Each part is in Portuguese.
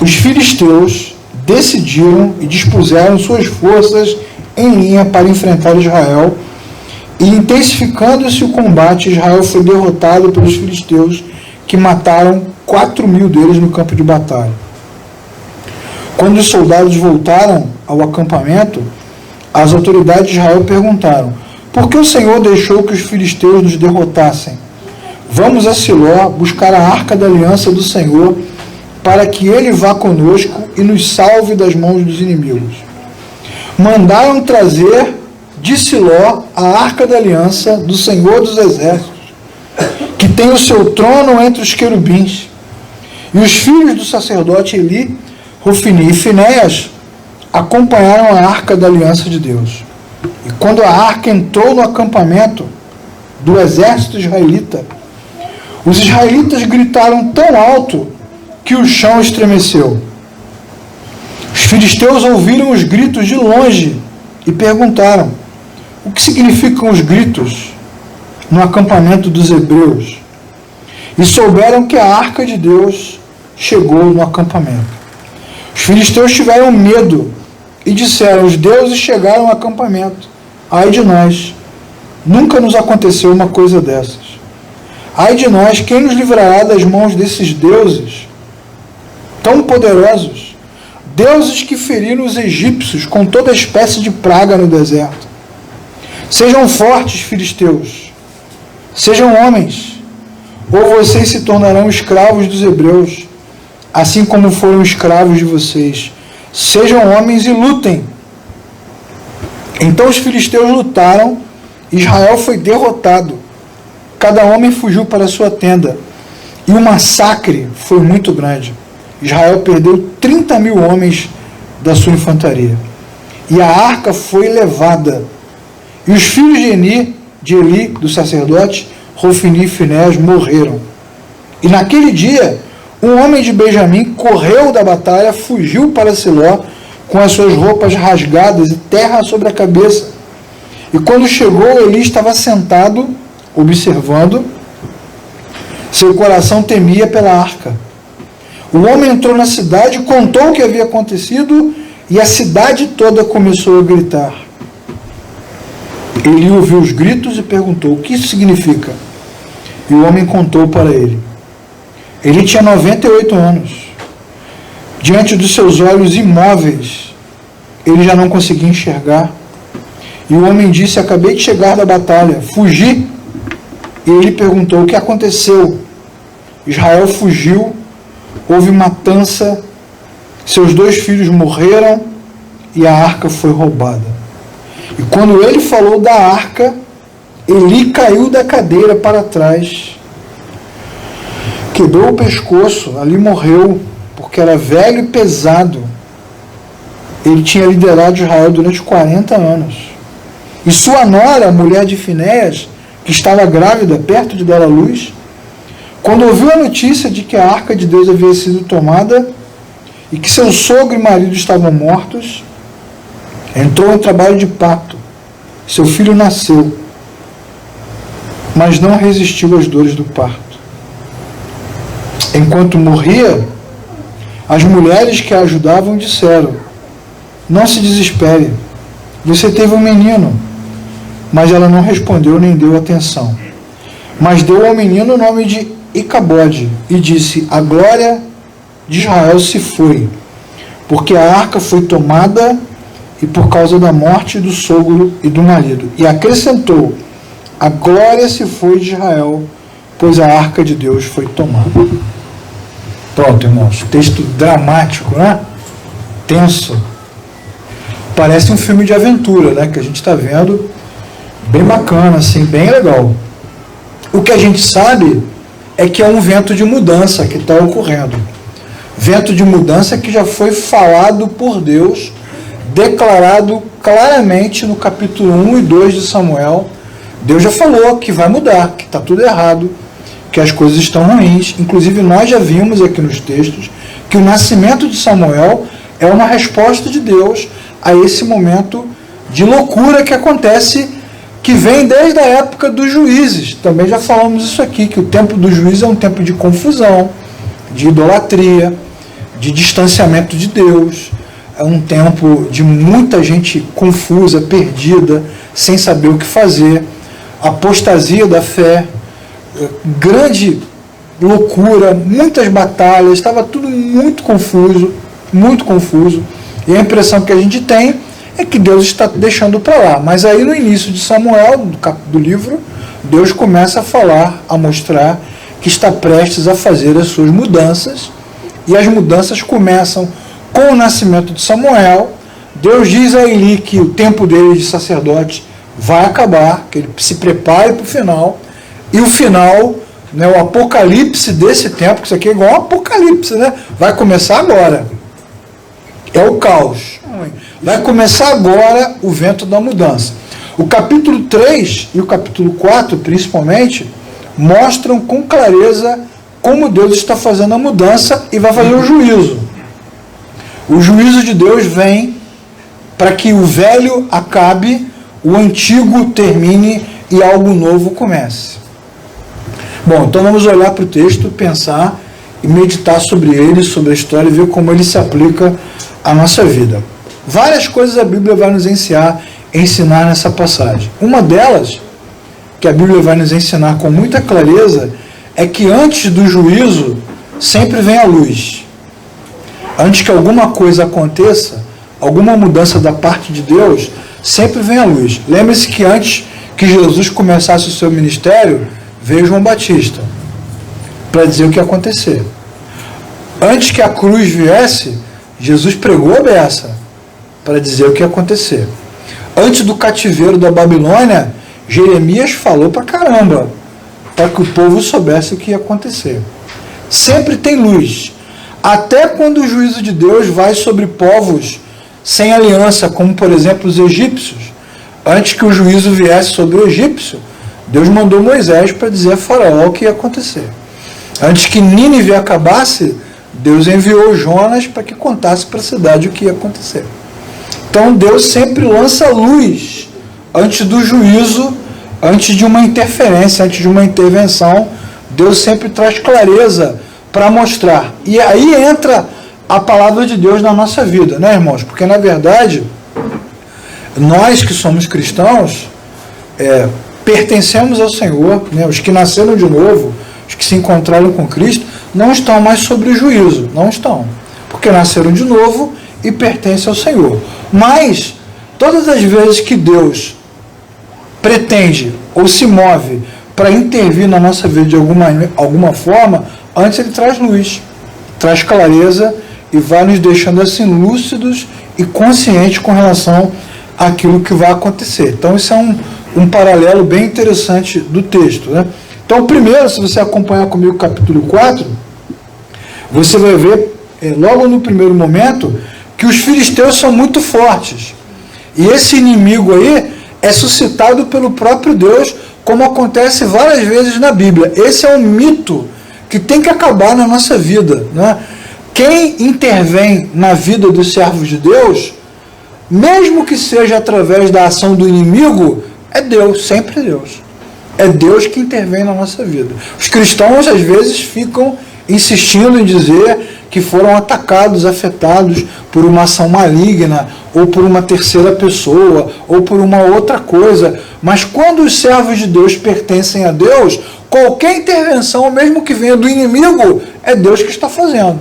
Os filisteus decidiram e dispuseram suas forças em linha para enfrentar Israel, e intensificando-se o combate, Israel foi derrotado pelos filisteus, que mataram 4.000 deles no campo de batalha. Quando os soldados voltaram ao acampamento, as autoridades de Israel perguntaram: por que o Senhor deixou que os filisteus nos derrotassem? Vamos a Siló buscar a arca da aliança do Senhor, para que ele vá conosco e nos salve das mãos dos inimigos. Mandaram trazer de Siló a arca da aliança do Senhor dos exércitos, que tem o seu trono entre os querubins. E os filhos do sacerdote Eli, Hofni e Finéias acompanharam a arca da aliança de Deus. E quando a arca entrou no acampamento do exército israelita, os israelitas gritaram tão alto que o chão estremeceu. Os filisteus ouviram os gritos de longe e perguntaram: o que significam os gritos no acampamento dos hebreus? E souberam que a arca de Deus chegou no acampamento. Os filisteus tiveram medo e disseram: os deuses chegaram ao acampamento. Ai de nós, nunca nos aconteceu uma coisa dessas. Ai de nós, quem nos livrará das mãos desses deuses tão poderosos? Deuses que feriram os egípcios com toda espécie de praga no deserto. Sejam fortes, filisteus, sejam homens, ou vocês se tornarão escravos dos hebreus, assim como foram escravos de vocês. Sejam homens e lutem. Então os filisteus lutaram, Israel foi derrotado. Cada homem fugiu para sua tenda, e o massacre foi muito grande. Israel perdeu 30.000 homens da sua infantaria. E a arca foi levada. E os filhos de Eli, do sacerdote, Hofni e Finéias, morreram. E naquele dia, um homem de Benjamim correu da batalha, fugiu para Siló, com as suas roupas rasgadas e terra sobre a cabeça. E quando chegou, Eli estava sentado, observando. Seu coração temia pela arca. O homem entrou na cidade, contou o que havia acontecido, e a cidade toda começou a gritar. Eli ouviu os gritos e perguntou: o que isso significa? E o homem contou para ele. Ele tinha 98 anos. Diante dos seus olhos imóveis, ele já não conseguia enxergar. E o homem disse: acabei de chegar da batalha, fugi. E ele perguntou: o que aconteceu? Israel fugiu, houve matança, seus 2 filhos morreram e a arca foi roubada. E quando ele falou da arca, Eli caiu da cadeira para trás, quebrou o pescoço, ali morreu, porque era velho e pesado. Ele tinha liderado Israel durante 40 anos. E sua nora, a mulher de Finéias, que estava grávida, perto de dar à luz, quando ouviu a notícia de que a arca de Deus havia sido tomada e que seu sogro e marido estavam mortos, entrou em trabalho de parto. Seu filho nasceu, mas não resistiu às dores do parto. Enquanto morria, as mulheres que a ajudavam disseram: não se desespere, você teve um menino. Mas ela não respondeu nem deu atenção. Mas deu ao menino o nome de Icabode e disse: a glória de Israel se foi, porque a arca foi tomada e por causa da morte do sogro e do marido. E acrescentou: a glória se foi de Israel, pois a arca de Deus foi tomada. Pronto, irmãos, texto dramático, né? Tenso. Parece um filme de aventura, né? Que a gente está vendo. Bem bacana, assim, bem legal. O que a gente sabe é que é um vento de mudança que está ocorrendo. Vento de mudança que já foi falado por Deus, declarado claramente no capítulo 1 e 2 de Samuel. Deus já falou que vai mudar, que está tudo errado, que as coisas estão ruins. Inclusive nós já vimos aqui nos textos que o nascimento de Samuel é uma resposta de Deus a esse momento de loucura que acontece, que vem desde a época dos juízes. Também já falamos isso aqui, que o tempo dos juízes é um tempo de confusão, de idolatria, de distanciamento de Deus, é um tempo de muita gente confusa, perdida, sem saber o que fazer, apostasia da fé, grande loucura, muitas batalhas, estava tudo muito confuso, e a impressão que a gente tem é que Deus está deixando para lá. Mas aí no início de Samuel, do livro, Deus começa a falar, a mostrar que está prestes a fazer as suas mudanças, e as mudanças começam com o nascimento de Samuel. Deus diz a Eli que o tempo dele de sacerdote vai acabar, que ele se prepare para o final, e o final, né, o apocalipse desse tempo, que isso aqui é igual um apocalipse, né? Vai começar agora. É o caos. Vai começar agora o vento da mudança. O capítulo 3 e o capítulo 4, principalmente, mostram com clareza como Deus está fazendo a mudança e vai fazer o juízo. O juízo de Deus vem para que o velho acabe, o antigo termine e algo novo comece. Bom, então vamos olhar para o texto, pensar e meditar sobre ele, sobre a história e ver como ele se aplica à nossa vida. Várias coisas a Bíblia vai nos ensinar nessa passagem. Uma delas, que a Bíblia vai nos ensinar com muita clareza, é que antes do juízo sempre vem a luz. Antes que alguma coisa aconteça, alguma mudança da parte de Deus, sempre vem a luz. Lembre-se que antes que Jesus começasse o seu ministério, veio João Batista para dizer o que ia acontecer. Antes que a cruz viesse, Jesus pregou a beça para dizer o que ia acontecer. Antes do cativeiro da Babilônia, Jeremias falou para caramba, para que o povo soubesse o que ia acontecer. Sempre tem luz. Até quando o juízo de Deus vai sobre povos sem aliança, como por exemplo os egípcios. Antes que o juízo viesse sobre o egípcio, Deus mandou Moisés para dizer a Faraó o que ia acontecer. Antes que Nínive acabasse, Deus enviou Jonas para que contasse para a cidade o que ia acontecer. Então Deus sempre lança luz antes do juízo, antes de uma interferência, antes de uma intervenção. Deus sempre traz clareza para mostrar. E aí entra a palavra de Deus na nossa vida, né, irmãos? Porque na verdade, nós que somos cristãos, pertencemos ao Senhor, né? Os que nasceram de novo, os que se encontraram com Cristo, não estão mais sobre o juízo, não estão, porque nasceram de novo e pertencem ao Senhor. Mas, todas as vezes que Deus pretende ou se move para intervir na nossa vida de alguma forma, antes ele traz luz, traz clareza e vai nos deixando assim lúcidos e conscientes com relação àquilo que vai acontecer. Então, isso é um paralelo bem interessante do texto, né? Então, primeiro, se você acompanhar comigo o capítulo 4, você vai ver, logo no primeiro momento, que os filisteus são muito fortes. E esse inimigo aí é suscitado pelo próprio Deus, como acontece várias vezes na Bíblia. Esse é um mito que tem que acabar na nossa vida, né? Quem intervém na vida dos servos de Deus, mesmo que seja através da ação do inimigo, é Deus, sempre Deus. É Deus que intervém na nossa vida. Os cristãos, às vezes, ficam insistindo em dizer que foram atacados, afetados por uma ação maligna, ou por uma terceira pessoa, ou por uma outra coisa. Mas quando os servos de Deus pertencem a Deus, qualquer intervenção, mesmo que venha do inimigo, é Deus que está fazendo.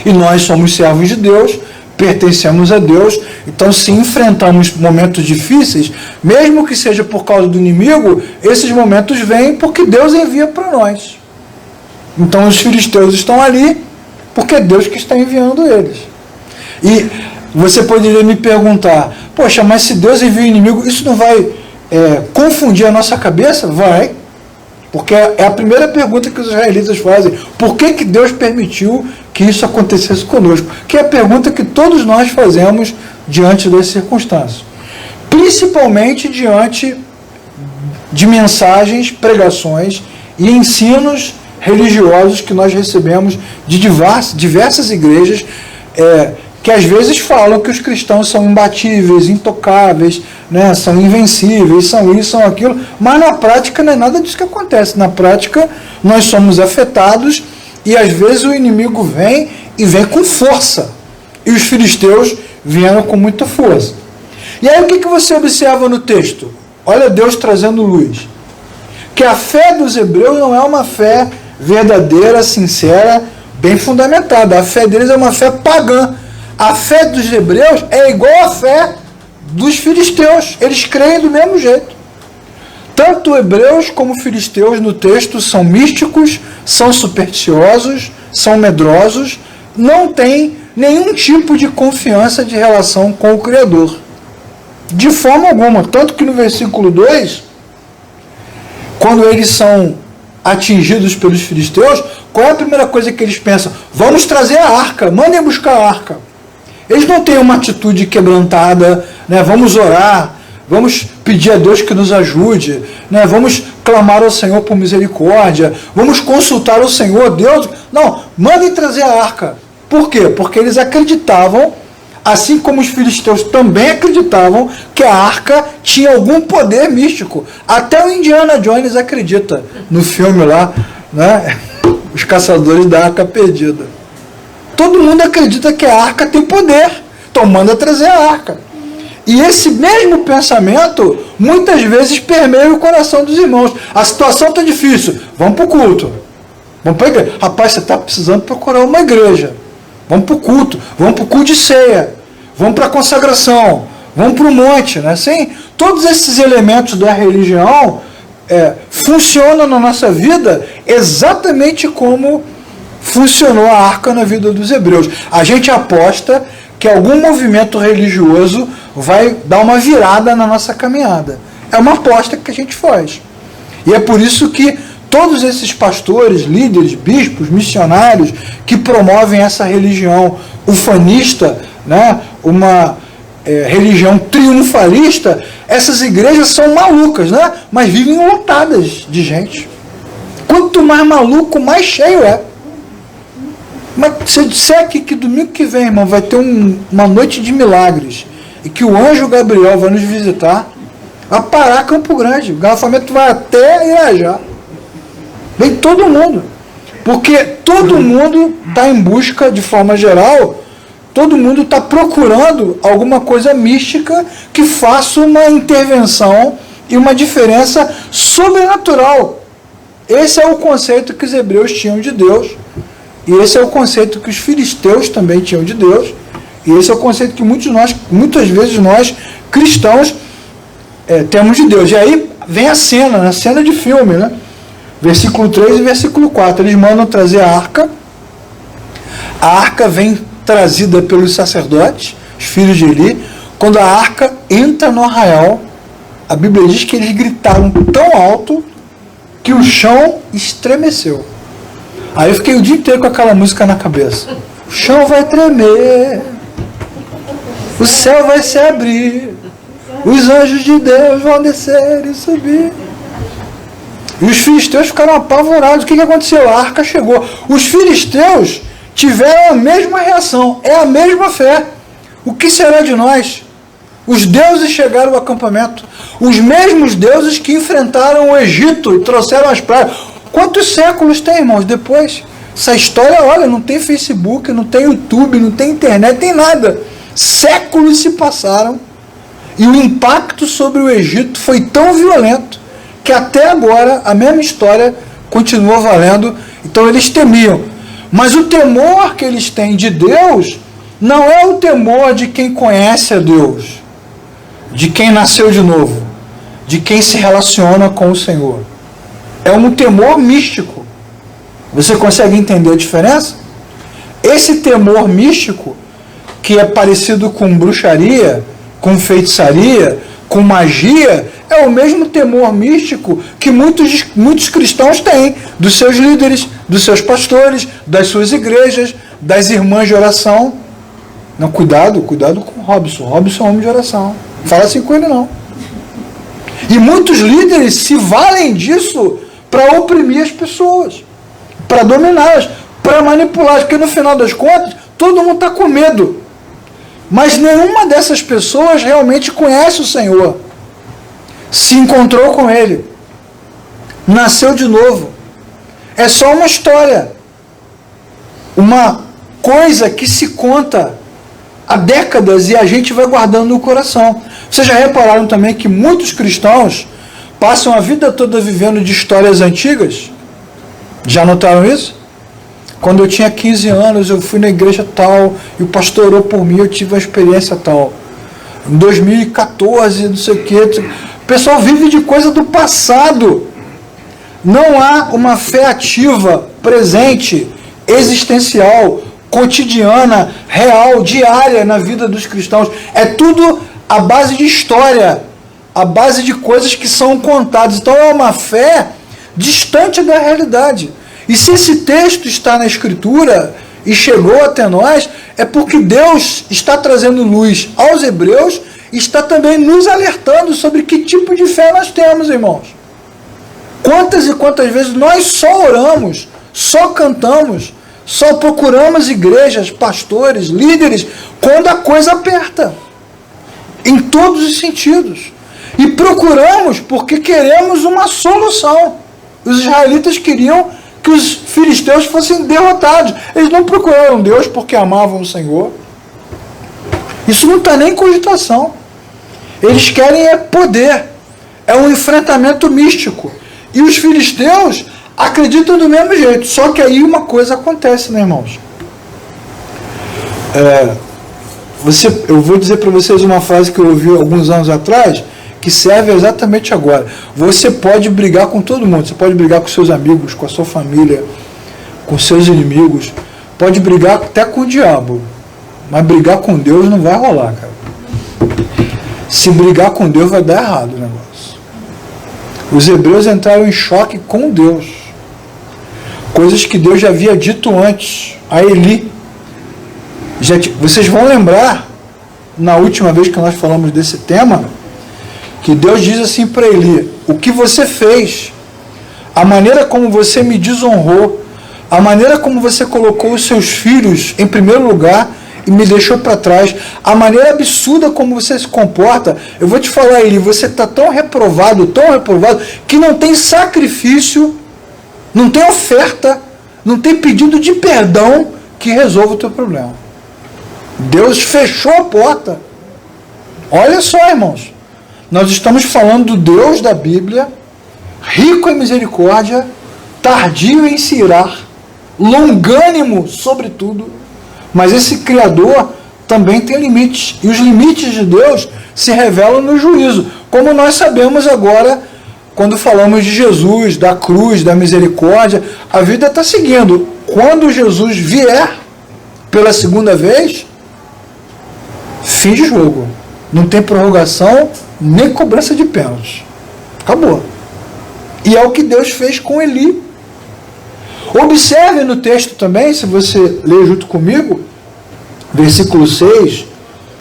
E nós somos servos de Deus, pertencemos a Deus, então se enfrentamos momentos difíceis, mesmo que seja por causa do inimigo, esses momentos vêm porque Deus envia para nós. Então os filisteus estão ali porque é Deus que está enviando eles. E você poderia me perguntar, poxa, mas se Deus envia o inimigo, isso não vai confundir a nossa cabeça? Vai. Porque é a primeira pergunta que os israelitas fazem. Por que Deus permitiu que isso acontecesse conosco? Que é a pergunta que todos nós fazemos diante das circunstâncias. Principalmente diante de mensagens, pregações e ensinos religiosos que nós recebemos de diversas igrejas, que às vezes falam que os cristãos são imbatíveis, intocáveis, né, são invencíveis, são isso, são aquilo, mas na prática não é nada disso que acontece. Na prática, nós somos afetados E às vezes o inimigo vem e vem com força. E os filisteus vieram com muita força. E aí o que você observa no texto? Olha Deus trazendo luz. Que a fé dos hebreus não é uma fé verdadeira, sincera, bem fundamentada. A fé deles é uma fé pagã. A fé dos hebreus é igual à fé dos filisteus. Eles creem do mesmo jeito. Tanto hebreus como filisteus no texto são místicos, são supersticiosos, são medrosos, não têm nenhum tipo de confiança de relação com o Criador. De forma alguma. Tanto que no versículo 2, quando eles são atingidos pelos filisteus, qual é a primeira coisa que eles pensam? Vamos trazer a arca, mandem buscar a arca. Eles não têm uma atitude quebrantada, né? Vamos orar, vamos pedir a Deus que nos ajude, né? Vamos clamar ao Senhor por misericórdia, vamos consultar o Senhor, Deus. Não, mandem trazer a arca. Por quê? Porque eles acreditavam, assim como os filisteus também acreditavam, que a arca tinha algum poder místico. Até o Indiana Jones acredita no filme lá, né? Os Caçadores da Arca Perdida. Todo mundo acredita que a arca tem poder, então manda trazer a arca. E esse mesmo pensamento, muitas vezes, permeia o coração dos irmãos. A situação está difícil, vamos para o culto. Vamos para a igreja. Rapaz, você está precisando procurar uma igreja. Vamos para o culto, vamos para o culto de ceia, vamos para a consagração, vamos para o monte. Né? Assim, todos esses elementos da religião funcionam na nossa vida exatamente como funcionou a arca na vida dos hebreus. A gente aposta que algum movimento religioso vai dar uma virada na nossa caminhada. É uma aposta que a gente faz. E é por isso que todos esses pastores, líderes, bispos, missionários que promovem essa religião ufanista, né, uma religião triunfalista, essas igrejas são malucas, né, mas vivem lotadas de gente. Quanto mais maluco, mais cheio é. Mas se eu disser aqui que domingo que vem, irmão, vai ter uma noite de milagres e que o anjo Gabriel vai nos visitar, vai parar Campo Grande, o garrafamento vai até Irajá. Vem todo mundo. Porque todo mundo está em busca, de forma geral, todo mundo está procurando alguma coisa mística que faça uma intervenção e uma diferença sobrenatural. Esse é o conceito que os hebreus tinham de Deus. E esse é o conceito que os filisteus também tinham de Deus. E esse é o conceito que muitas vezes nós, cristãos, temos de Deus. E aí vem a cena de filme, né? Versículo 3 e versículo 4. Eles mandam trazer a arca. A arca vem trazida pelos sacerdotes, os filhos de Eli. Quando a arca entra no arraial, a Bíblia diz que eles gritaram tão alto que o chão estremeceu. Aí eu fiquei o dia inteiro com aquela música na cabeça. O chão vai tremer, o céu vai se abrir, os anjos de Deus vão descer e subir. E os filisteus ficaram apavorados. O que aconteceu? A arca chegou. Os filisteus tiveram a mesma reação, é a mesma fé. O que será de nós? Os deuses chegaram ao acampamento. Os mesmos deuses que enfrentaram o Egito e trouxeram as pragas. Quantos séculos tem, irmãos, depois? Essa história, olha, não tem Facebook, não tem YouTube, não tem internet, tem nada. Séculos se passaram e o impacto sobre o Egito foi tão violento que até agora a mesma história continua valendo. Então eles temiam. Mas o temor que eles têm de Deus não é o temor de quem conhece a Deus, de quem nasceu de novo, de quem se relaciona com o Senhor. É um temor místico. Você consegue entender a diferença? Esse temor místico, que é parecido com bruxaria, com feitiçaria, com magia, é o mesmo temor místico que muitos cristãos têm dos seus líderes, dos seus pastores, das suas igrejas, das irmãs de oração. Não, cuidado com o Robson. Robson é homem de oração. Não fala assim com ele, não. E muitos líderes se valem disso para oprimir as pessoas, para dominá-las, para manipá-las, porque no final das contas, todo mundo está com medo. Mas nenhuma dessas pessoas realmente conhece o Senhor, se encontrou com Ele, nasceu de novo. É só uma história. uma coisa que se conta há décadas e a gente vai guardando no coração. Vocês já repararam também que muitos cristãos passam a vida toda vivendo de histórias antigas? Já notaram isso? Quando eu tinha 15 anos, eu fui na igreja tal, e o pastor orou por mim, eu tive uma experiência tal. Em 2014, não sei o quê. O pessoal vive de coisa do passado. Não há uma fé ativa, presente, existencial, cotidiana, real, diária na vida dos cristãos. É tudo à base de história, à base de coisas que são contadas. Então é uma fé distante da realidade. E se esse texto está na Escritura e chegou até nós, é porque Deus está trazendo luz aos hebreus e está também nos alertando sobre que tipo de fé nós temos, irmãos. Quantas e quantas vezes nós só oramos, só cantamos, só procuramos igrejas, pastores, líderes, quando a coisa aperta. Em todos os sentidos. E procuramos porque queremos uma solução. Os israelitas queriam que os filisteus fossem derrotados. Eles não procuraram Deus porque amavam o Senhor. Isso não está nem em cogitação. Eles querem é poder. É um enfrentamento místico. E os filisteus acreditam do mesmo jeito. Só que aí uma coisa acontece, né, irmãos? Eu vou dizer para vocês uma frase que eu ouvi alguns anos atrás, que serve exatamente agora. Você pode brigar com todo mundo. Você pode brigar com seus amigos, com a sua família, com seus inimigos. Pode brigar até com o diabo. Mas brigar com Deus não vai rolar, cara. Se brigar com Deus vai dar errado o negócio. Os hebreus entraram em choque com Deus. Coisas que Deus já havia dito antes a Eli. Vocês vão lembrar, na última vez que nós falamos desse tema, que Deus diz assim para Eli: o que você fez, a maneira como você me desonrou, a maneira como você colocou os seus filhos em primeiro lugar e me deixou para trás, a maneira absurda como você se comporta, eu vou te falar, Eli, você está tão reprovado, que não tem sacrifício, não tem oferta, não tem pedido de perdão que resolva o teu problema. Deus fechou a porta. Olha só, irmãos, nós estamos falando do Deus da Bíblia, rico em misericórdia, tardio em se irar, longânimo sobretudo, mas esse Criador também tem limites, e os limites de Deus se revelam no juízo, como nós sabemos agora, quando falamos de Jesus, da cruz, da misericórdia. A vida está seguindo. Quando Jesus vier pela segunda vez, fim de jogo. Não tem prorrogação, nem cobrança de pênalti. Acabou. E é o que Deus fez com Eli. Observe no texto também, se você ler junto comigo, versículo 6,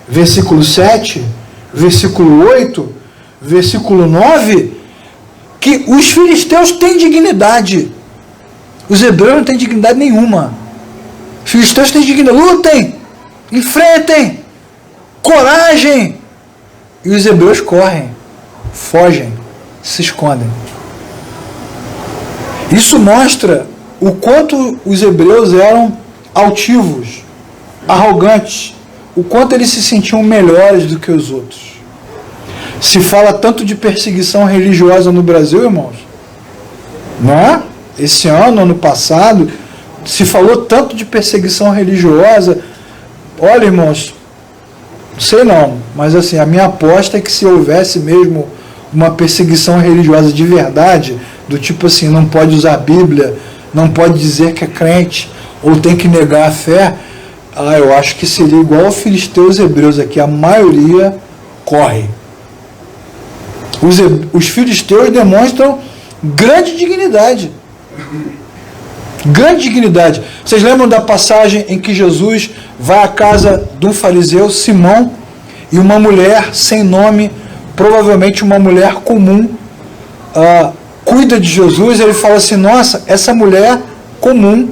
versículo 7, versículo 8, versículo 9, que os filisteus têm dignidade. Os hebreus não têm dignidade nenhuma. Os filisteus têm dignidade. Lutem, enfrentem, coragem. E os hebreus correm, fogem, se escondem. Isso mostra o quanto os hebreus eram altivos, arrogantes, o quanto eles se sentiam melhores do que os outros. Se fala tanto de perseguição religiosa no Brasil, irmãos, não é? Esse ano passado, se falou tanto de perseguição religiosa. Olha, irmãos, não sei não, mas assim, a minha aposta é que se houvesse mesmo uma perseguição religiosa de verdade, do tipo assim, não pode usar a Bíblia, não pode dizer que é crente, ou tem que negar a fé, eu acho que seria igual aos filisteus hebreus aqui, a maioria corre. Os filisteus demonstram grande dignidade. Grande dignidade. Vocês lembram da passagem em que Jesus vai à casa de um fariseu, Simão, e uma mulher sem nome, provavelmente uma mulher comum, cuida de Jesus. Ele fala assim: nossa, essa mulher comum,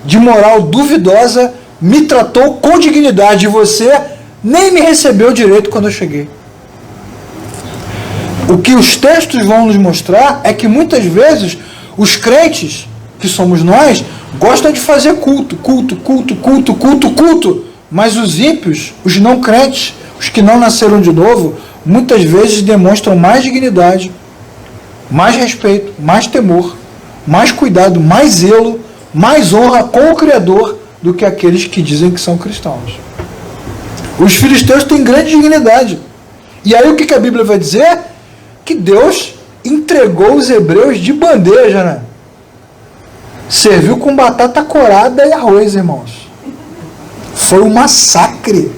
de moral duvidosa, me tratou com dignidade, e você nem me recebeu direito quando eu cheguei. O que os textos vão nos mostrar é que muitas vezes os crentes, que somos nós, gostam de fazer culto, mas os ímpios, os não crentes, os que não nasceram de novo, muitas vezes demonstram mais dignidade, mais respeito, mais temor, mais cuidado, mais zelo, mais honra com o Criador do que aqueles que dizem que são cristãos. Os filisteus têm grande dignidade. E aí o que a Bíblia vai dizer? Que Deus entregou os hebreus de bandeja, né? Serviu com batata corada e arroz, irmãos. Foi um massacre.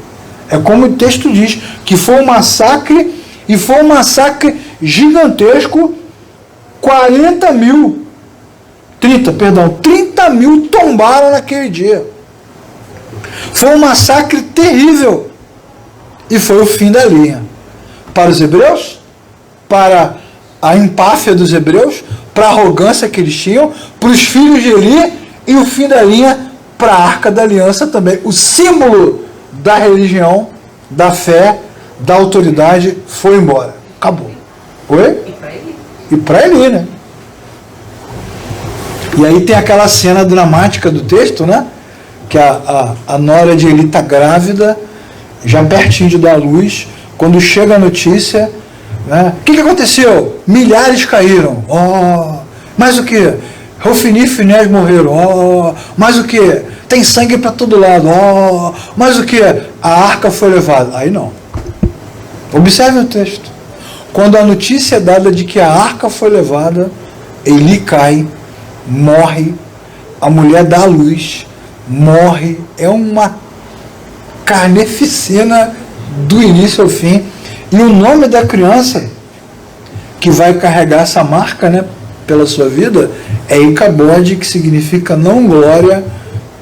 É como o texto diz, que foi um massacre, e foi um massacre gigantesco. 30 mil tombaram naquele dia. Foi um massacre terrível. E foi o fim da linha. Para os hebreus, para a empáfia dos hebreus, para a arrogância que eles tinham, para os filhos de Eli, e o fim da linha para a Arca da Aliança também. O símbolo da religião, da fé, da autoridade foi embora. Acabou. Oi? E para Eli, né? E aí tem aquela cena dramática do texto, né? Que a nora de Eli está grávida, já pertinho de dar à luz, quando chega a notícia, né? O que aconteceu? Milhares caíram. Oh, mas o que? Hofni e Finés morreram. Oh, mas o que? Tem sangue para todo lado. Oh, mas o que? A arca foi levada. Aí não. Observe o texto. Quando a notícia é dada de que a arca foi levada, Eli cai, morre, a mulher dá à luz, morre. É uma carneficina do início ao fim. E o nome da criança que vai carregar essa marca, né, pela sua vida é Icabode, que significa não glória,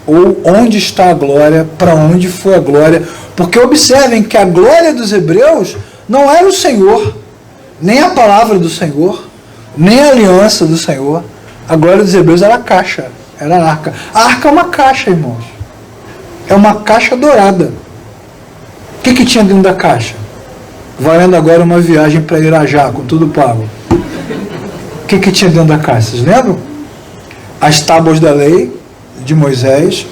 ou onde está a glória, para onde foi a glória. Porque observem que a glória dos hebreus não era o Senhor, nem a palavra do Senhor, nem a aliança do Senhor. A glória dos hebreus era a caixa, era a arca. A arca é uma caixa, irmãos. É uma caixa dourada. O que tinha dentro da caixa? Valendo agora uma viagem para Irajá, com tudo pago. O que tinha dentro da caixa? Vocês lembram? As tábuas da lei de Moisés,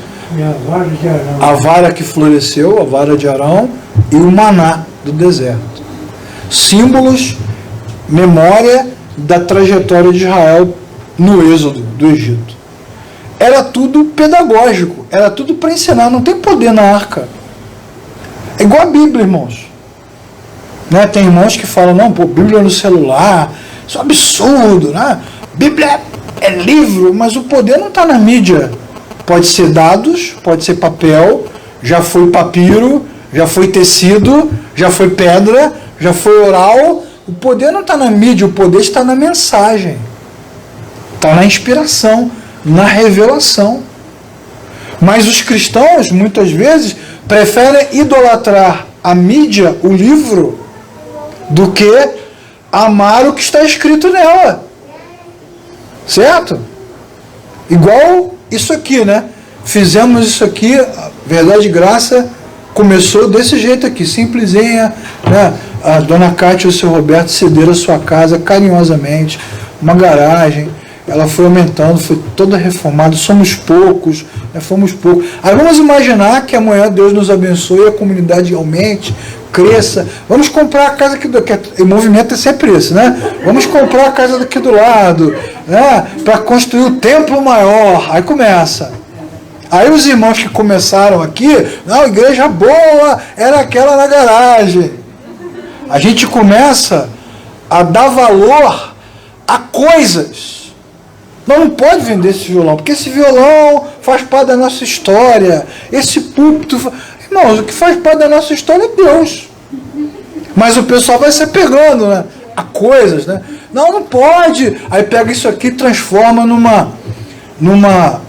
a vara que floresceu, a vara de Arão, e o maná do deserto. Símbolos, memória da trajetória de Israel no êxodo do Egito. Era tudo pedagógico, era tudo para ensinar, não tem poder na arca. É igual a Bíblia, irmãos. Né? Tem irmãos que falam, não, pô, Bíblia no celular, isso é um absurdo, né? Bíblia é livro, mas o poder não está na mídia. Pode ser dados, pode ser papel, já foi papiro, já foi tecido, já foi pedra, já foi oral. O poder não está na mídia, o poder está na mensagem. Está na inspiração, na revelação. Mas os cristãos, muitas vezes, preferem idolatrar a mídia, o livro, do que amar o que está escrito nela. Certo? Igual isso aqui, né? Fizemos isso aqui, a Verdade e Graça começou desse jeito aqui, simplesinha, né? A dona Cátia e o seu Roberto cederam a sua casa carinhosamente, uma garagem, ela foi aumentando, foi toda reformada, somos poucos, né? Fomos poucos. Aí vamos imaginar que amanhã Deus nos abençoe, a comunidade aumente, cresça, vamos comprar a casa aqui do lado, o movimento é sempre esse, né? Vamos comprar a casa daqui do lado, né? Para construir o templo maior. Aí começa. Aí os irmãos que começaram aqui, não, igreja boa, era aquela na garagem. A gente começa a dar valor a coisas. Não pode vender esse violão, porque esse violão faz parte da nossa história, esse púlpito. Irmãos, o que faz parte da nossa história é Deus. Mas o pessoal vai se apegando, né, a coisas, né? Não pode. Aí pega isso aqui e transforma numa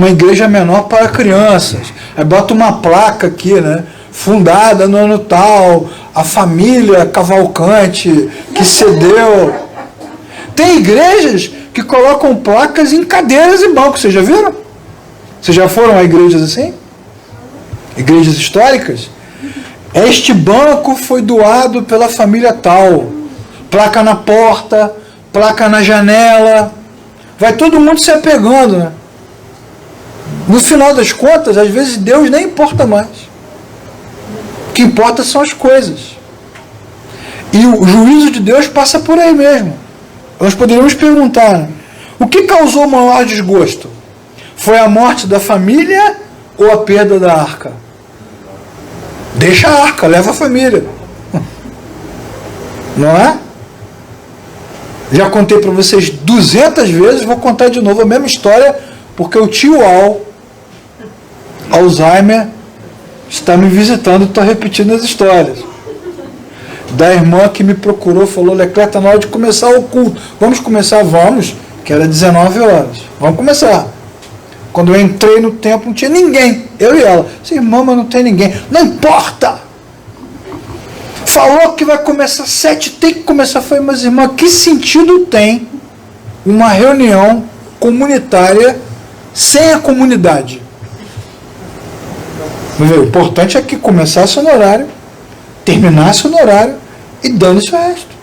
igreja menor para crianças. Aí bota uma placa aqui, né? Fundada no ano tal, a família Cavalcante que cedeu. Tem igrejas que colocam placas em cadeiras e bancos. Vocês já viram? Vocês já foram a igrejas assim? Igrejas históricas? Este banco foi doado pela família tal. Placa na porta, placa na janela. Vai todo mundo se apegando, né? No final das contas, às vezes Deus nem importa mais. O que importa são as coisas. E o juízo de Deus passa por aí mesmo. Nós poderíamos perguntar, né? O que causou o maior desgosto? Foi a morte da família ou a perda da arca? Deixa a arca, leva a família. Não é? Já contei para vocês 200 vezes, vou contar de novo a mesma história, porque o tio Alzheimer está me visitando, estou repetindo as histórias. Da irmã que me procurou, falou, Leclerc, está na hora de começar o culto. Vamos começar? Vamos, que era 19 horas. Vamos começar. Quando eu entrei no templo, não tinha ninguém. Eu e ela. Disse, irmã, mas não tem ninguém. Não importa. Falou que vai começar 7, tem que começar. Falei, mas irmã, que sentido tem uma reunião comunitária sem a comunidade? O importante é que começasse no horário, terminasse no horário e dane-se o resto.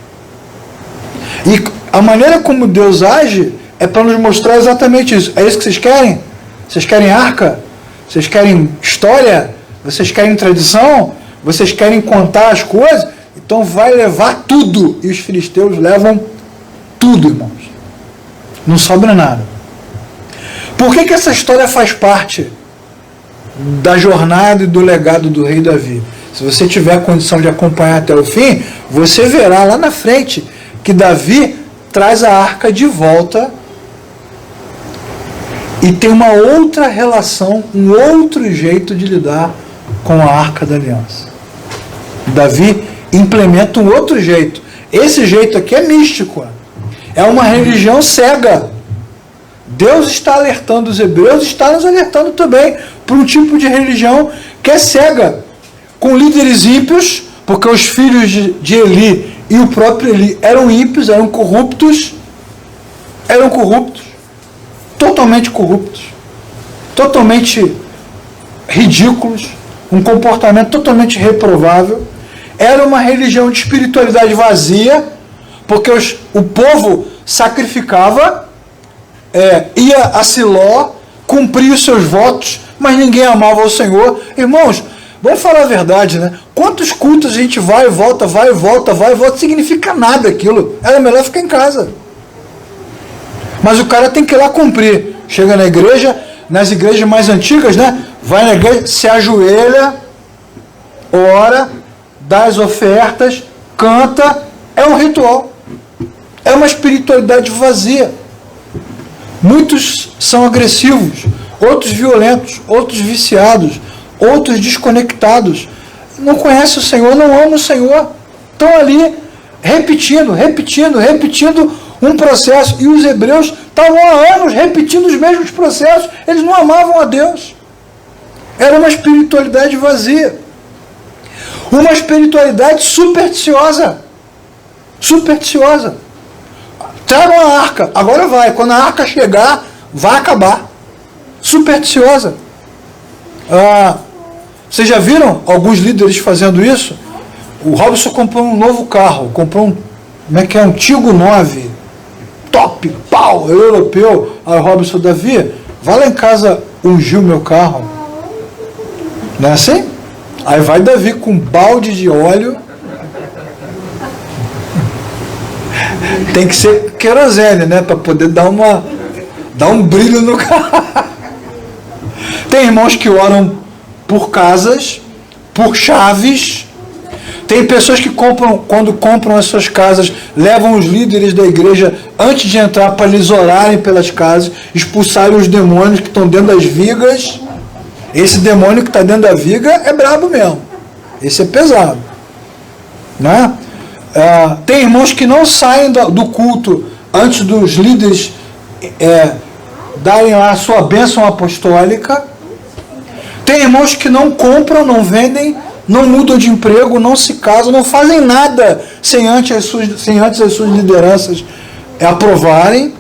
E a maneira como Deus age é para nos mostrar exatamente isso. É isso que vocês querem? Vocês querem arca? Vocês querem história? Vocês querem tradição? Vocês querem contar as coisas? Então vai levar tudo. E os filisteus levam tudo, irmãos. Não sobra nada. Por que essa história faz parte da jornada e do legado do rei Davi? Se você tiver a condição de acompanhar até o fim, você verá lá na frente que Davi traz a arca de volta e tem uma outra relação, um outro jeito de lidar com a arca da aliança. Davi implementa um outro jeito. Esse jeito aqui é místico. É uma religião cega. Deus está alertando os hebreus, está nos alertando também para um tipo de religião que é cega, com líderes ímpios, porque os filhos de Eli e o próprio Eli eram ímpios, eram corruptos, totalmente corruptos, totalmente ridículos, um comportamento totalmente reprovável. Era uma religião de espiritualidade vazia, porque o povo sacrificava, ia a Siló, cumpria os seus votos, mas ninguém amava o Senhor. Irmãos, vamos falar a verdade, né? Quantos cultos a gente vai e volta, significa nada aquilo. Era melhor ficar em casa. Mas o cara tem que ir lá cumprir. Chega na igreja, nas igrejas mais antigas, né? Vai na igreja, se ajoelha, ora, dá as ofertas, canta. É um ritual. É uma espiritualidade vazia. Muitos são agressivos, outros violentos, outros viciados, outros desconectados. Não conhecem o Senhor, não amam o Senhor. Estão ali repetindo um processo. E os hebreus estavam há anos repetindo os mesmos processos. Eles não amavam a Deus. Era uma espiritualidade vazia. Uma espiritualidade supersticiosa. Tragam a arca. Agora vai. Quando a arca chegar, vai acabar. Supersticiosa. Vocês já viram alguns líderes fazendo isso? O Robson comprou um novo carro. Comprou um Tigo 9. Top, pau, europeu. Aí o Robson, Davi, vai lá em casa ungir o meu carro. Não é assim? Aí vai Davi com um balde de óleo. Tem que ser querosene, né? Para poder dar um brilho no carro. Tem irmãos que oram por casas, por chaves. Tem pessoas que quando compram as suas casas, levam os líderes da igreja antes de entrar para eles orarem pelas casas, expulsarem os demônios que estão dentro das vigas. Esse demônio que está dentro da viga é brabo mesmo. Esse é pesado. Né? Tem irmãos que não saem do culto antes dos líderes darem lá a sua bênção apostólica. Tem irmãos que não compram, não vendem, não mudam de emprego, não se casam, não fazem nada sem antes as suas lideranças aprovarem.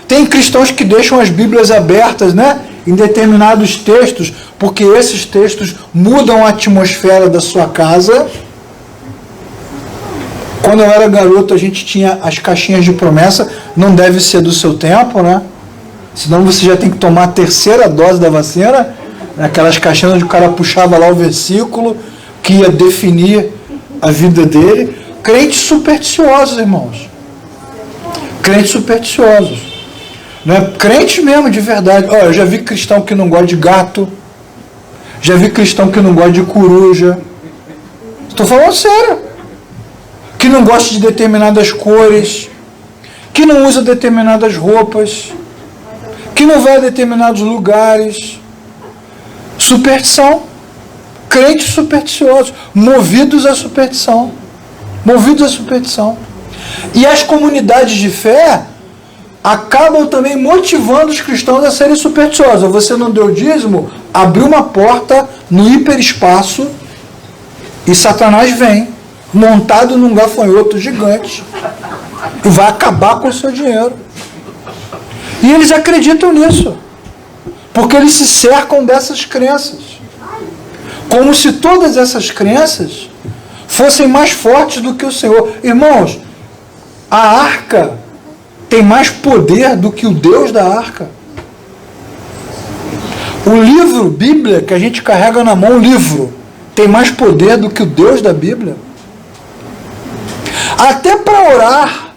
Tem cristãos que deixam as Bíblias abertas, né, em determinados textos, porque esses textos mudam a atmosfera da sua casa. Quando eu era garoto, a gente tinha as caixinhas de promessa, não deve ser do seu tempo, né? Senão você já tem que tomar a terceira dose da vacina, naquelas caixinhas onde o cara puxava lá o versículo que ia definir a vida dele. Crentes supersticiosos, irmãos. Crentes supersticiosos. Não é crente mesmo, de verdade. Olha, eu já vi cristão que não gosta de gato. Já vi cristão que não gosta de coruja. Estou falando sério. Que não gosta de determinadas cores. Que não usa determinadas roupas. Que não vai a determinados lugares. Superstição. Crentes supersticiosos. Movidos à superstição. Movidos à superstição. E as comunidades de fé acabam também motivando os cristãos a serem supersticiosos. Você não deu dízimo, abriu uma porta no hiperespaço e Satanás vem, montado num gafanhoto gigante, e vai acabar com o seu dinheiro. E eles acreditam nisso, porque eles se cercam dessas crenças, como se todas essas crenças fossem mais fortes do que o Senhor. Irmãos, a arca tem mais poder do que o Deus da arca. O livro, Bíblia, que a gente carrega na mão, o livro, tem mais poder do que o Deus da Bíblia. Até para orar,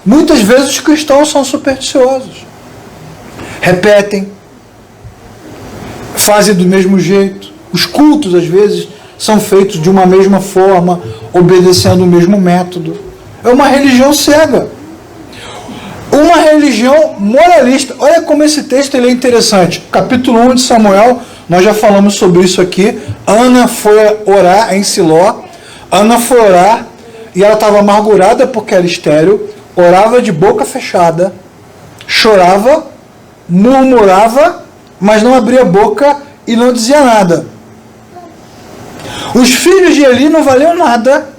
muitas vezes os cristãos são supersticiosos. Repetem, fazem do mesmo jeito. Os cultos, às vezes, são feitos de uma mesma forma, obedecendo o mesmo método. É uma religião cega. Uma religião moralista. Olha como esse texto ele é interessante. Capítulo 1 de Samuel, nós já falamos sobre isso aqui. Ana foi orar em Siló. Ana foi orar e ela estava amargurada porque era estéril. Orava de boca fechada. Chorava, murmurava, mas não abria a boca e não dizia nada. Os filhos de Eli não valiam nada.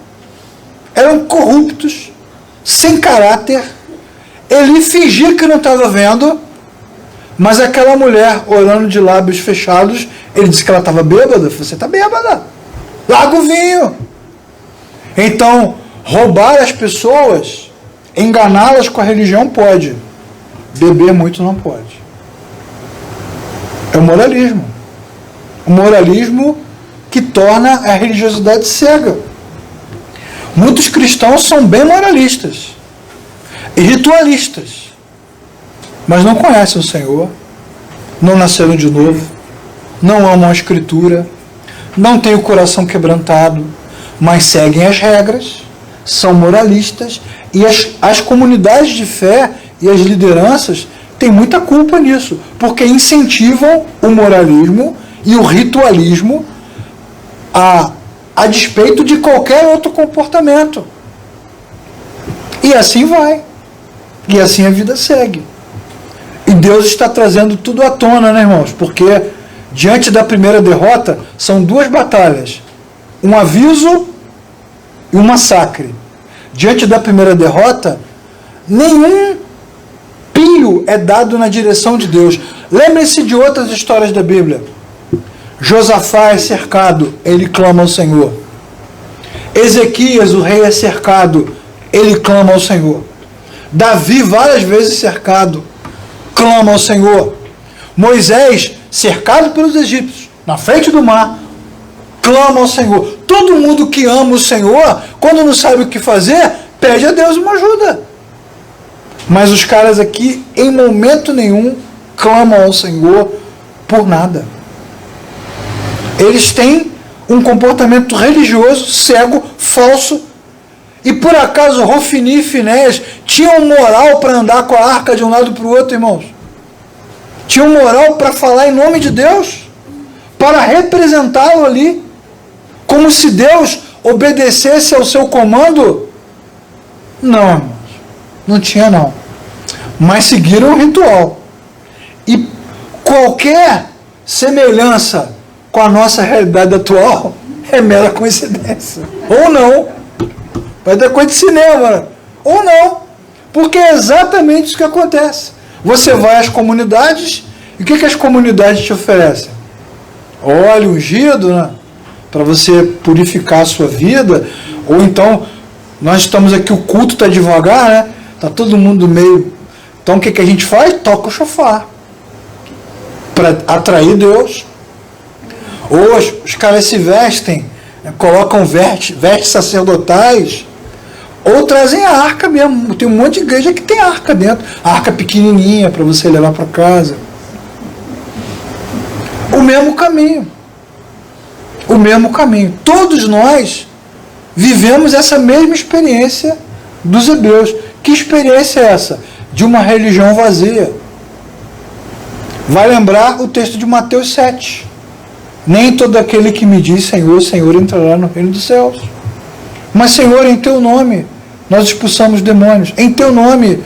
Eram corruptos, sem caráter. Eli fingia que não estava vendo, mas aquela mulher orando de lábios fechados, ele disse que ela estava bêbada. Você está bêbada, larga o vinho. Então, roubar as pessoas, enganá-las com a religião pode, beber muito não pode. É o moralismo. O moralismo que torna a religiosidade cega. Muitos cristãos são bem moralistas e ritualistas, mas não conhecem o Senhor, não nasceram de novo, não amam a Escritura, não têm o coração quebrantado, mas seguem as regras, são moralistas, e as comunidades de fé e as lideranças têm muita culpa nisso, porque incentivam o moralismo e o ritualismo a despeito de qualquer outro comportamento. E assim vai. E assim a vida segue. E Deus está trazendo tudo à tona, né, irmãos? Porque diante da primeira derrota, são duas batalhas. Um aviso e um massacre. Diante da primeira derrota, nenhum pio é dado na direção de Deus. Lembrem-se de outras histórias da Bíblia. Josafá é cercado, ele clama ao Senhor. Ezequias, o rei, é cercado, ele clama ao Senhor. Davi, várias vezes cercado, clama ao Senhor. Moisés, cercado pelos egípcios, na frente do mar, clama ao Senhor. Todo mundo que ama o Senhor, quando não sabe o que fazer, pede a Deus uma ajuda. Mas os caras aqui, em momento nenhum, clamam ao Senhor por nada. Eles têm um comportamento religioso, cego, falso. E por acaso Hofni e Finéias tinham moral para andar com a arca de um lado para o outro, irmãos? Tinham moral para falar em nome de Deus? Para representá-lo ali? Como se Deus obedecesse ao seu comando? Não, irmãos. Não tinha não. Mas seguiram o ritual. E qualquer semelhança com a nossa realidade atual é mera coincidência. Ou não. Vai dar coisa de cinema. Ou não. Porque é exatamente isso que acontece. Você vai às comunidades, e o que as comunidades te oferecem? Óleo ungido, né? Para você purificar a sua vida. Ou então, nós estamos aqui, o culto está devagar, né? Está todo mundo meio Então o que a gente faz? Toca o chofar para atrair Deus. Ou os caras se vestem, colocam vestes sacerdotais, ou trazem a arca mesmo. Tem um monte de igreja que tem arca dentro, a arca pequenininha para você levar para casa. O mesmo caminho. O mesmo caminho. Todos nós vivemos essa mesma experiência dos hebreus. Que experiência é essa? De uma religião vazia. Vai lembrar o texto de Mateus 7. Nem todo aquele que me diz Senhor, Senhor entrará no reino dos céus. Mas Senhor, em teu nome nós expulsamos demônios. Em teu nome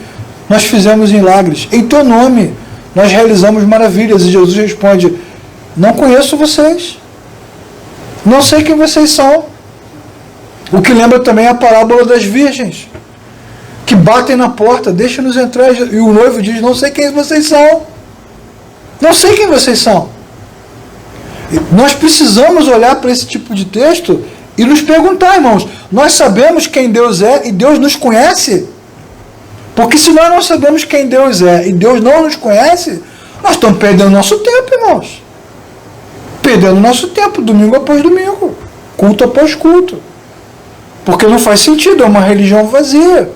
nós fizemos milagres. Em teu nome nós realizamos maravilhas. E Jesus responde: não conheço vocês. Não sei quem vocês são. O que lembra também a parábola das virgens, que batem na porta, deixa-nos entrar, e o noivo diz: não sei quem vocês são. Não sei quem vocês são. Nós precisamos olhar para esse tipo de texto e nos perguntar, irmãos, nós sabemos quem Deus é e Deus nos conhece? Porque se nós não sabemos quem Deus é e Deus não nos conhece, nós estamos perdendo nosso tempo, irmãos. Perdendo nosso tempo, domingo após domingo, culto após culto. Porque não faz sentido, é uma religião vazia.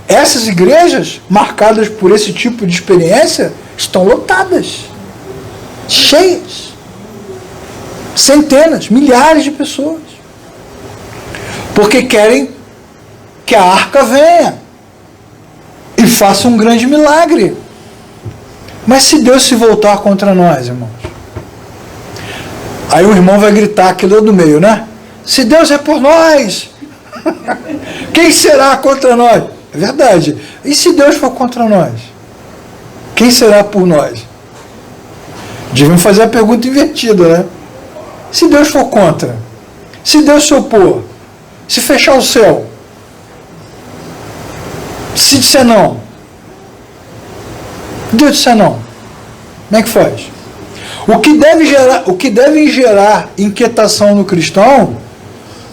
Essas igrejas, marcadas por esse tipo de experiência, estão lotadas, cheias. Centenas, milhares de pessoas. Porque querem que a arca venha e faça um grande milagre. Mas se Deus se voltar contra nós, irmãos, aí o irmão vai gritar aqui do meio, né? Se Deus é por nós, quem será contra nós? É verdade. E se Deus for contra nós? Quem será por nós? Devíamos fazer a pergunta invertida, né? Se Deus for contra, se Deus se opor, se fechar o céu, se disser não, Deus disser não, como é que faz? O que deve gerar inquietação no cristão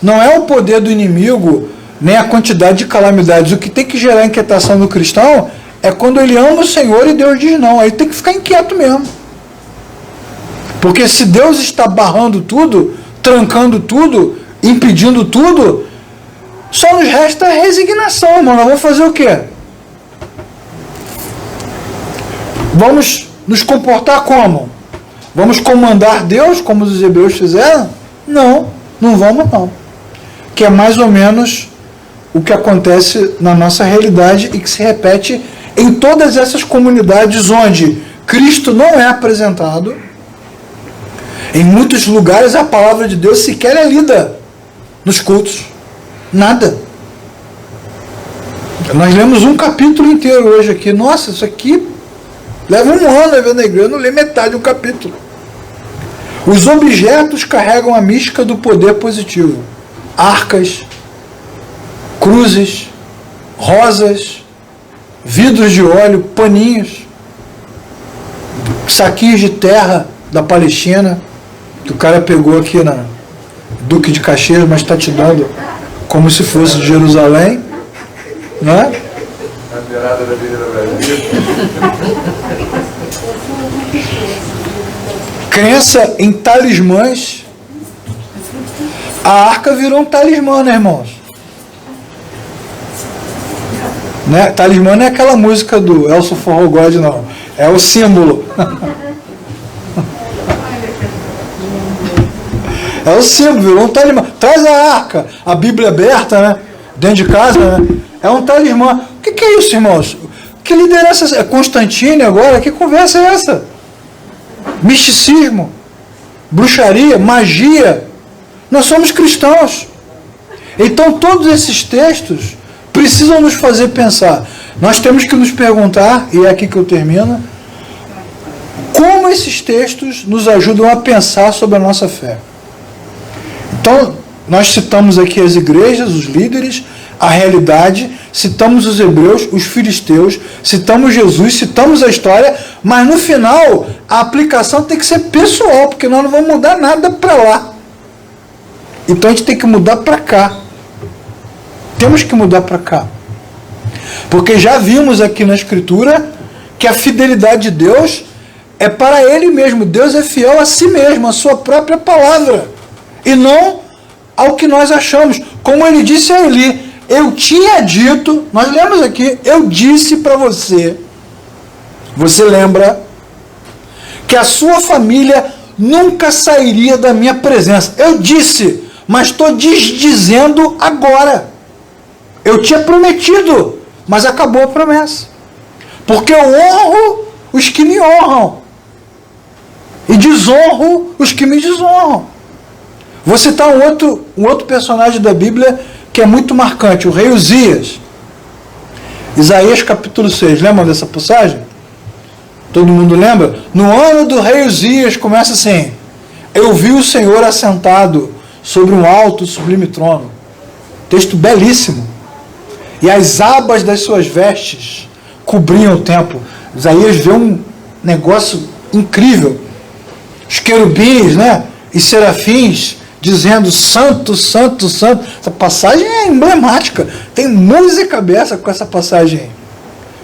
não é o poder do inimigo, nem a quantidade de calamidades. O que tem que gerar inquietação no cristão é quando ele ama o Senhor e Deus diz não. Aí tem que ficar inquieto mesmo. Porque se Deus está barrando tudo, trancando tudo, impedindo tudo, só nos resta a resignação, irmão. Nós vamos fazer o quê? Vamos nos comportar como? Vamos comandar Deus, como os hebreus fizeram? Não, não vamos não. Que é mais ou menos o que acontece na nossa realidade e que se repete em todas essas comunidades onde Cristo não é apresentado. Em muitos lugares a palavra de Deus sequer é lida nos cultos. Nada. Nós lemos um capítulo inteiro hoje aqui. Nossa, isso aqui leva um ano a ver na igreja, eu não leio metade de um capítulo. Os objetos carregam a mística do poder positivo. Arcas, cruzes, rosas, vidros de óleo, paninhos, saquinhos de terra da Palestina, que o cara pegou aqui na Duque de Caxias, mas está te dando como se fosse de Jerusalém, né? A beirada da Avenida Brasil. Crença em talismãs. A arca virou um talismã, né, irmãos? Né? Talismã não é aquela música do Elcio Forrogode, não. É o símbolo. É o símbolo, virou um talismã. Traz a arca, a Bíblia aberta, né? Dentro de casa, né? É um talismã. O que é isso, irmãos? Que liderança é Constantine agora? Que conversa é essa? Misticismo, bruxaria, magia. Nós somos cristãos. Então todos esses textos precisam nos fazer pensar. Nós temos que nos perguntar, e é aqui que eu termino, como esses textos nos ajudam a pensar sobre a nossa fé. Então, nós citamos aqui as igrejas, os líderes, a realidade, citamos os hebreus, os filisteus, citamos Jesus, citamos a história, mas no final, a aplicação tem que ser pessoal, porque nós não vamos mudar nada para lá. Então a gente tem que mudar para cá. Temos que mudar para cá. Porque já vimos aqui na Escritura que a fidelidade de Deus é para Ele mesmo. Deus é fiel a si mesmo, a sua própria palavra, e não ao que nós achamos. Como Ele disse a Eli, eu tinha dito, nós lemos aqui, eu disse para você, você lembra, que a sua família nunca sairia da minha presença. Eu disse, mas estou desdizendo agora. Eu tinha prometido, mas acabou a promessa. Porque eu honro os que me honram e desonro os que me desonram. Vou citar um outro personagem da Bíblia que é muito marcante, o rei Uzias. Isaías capítulo 6, lembra dessa passagem? Todo mundo lembra? No ano do rei Uzias, começa assim: eu vi o Senhor assentado sobre um alto e sublime trono. Texto belíssimo. E as abas das suas vestes cobriam o templo. Isaías vê um negócio incrível. Os querubins, né, e serafins dizendo santo, santo, santo. Essa passagem é emblemática. Tem música aberta com essa passagem aí.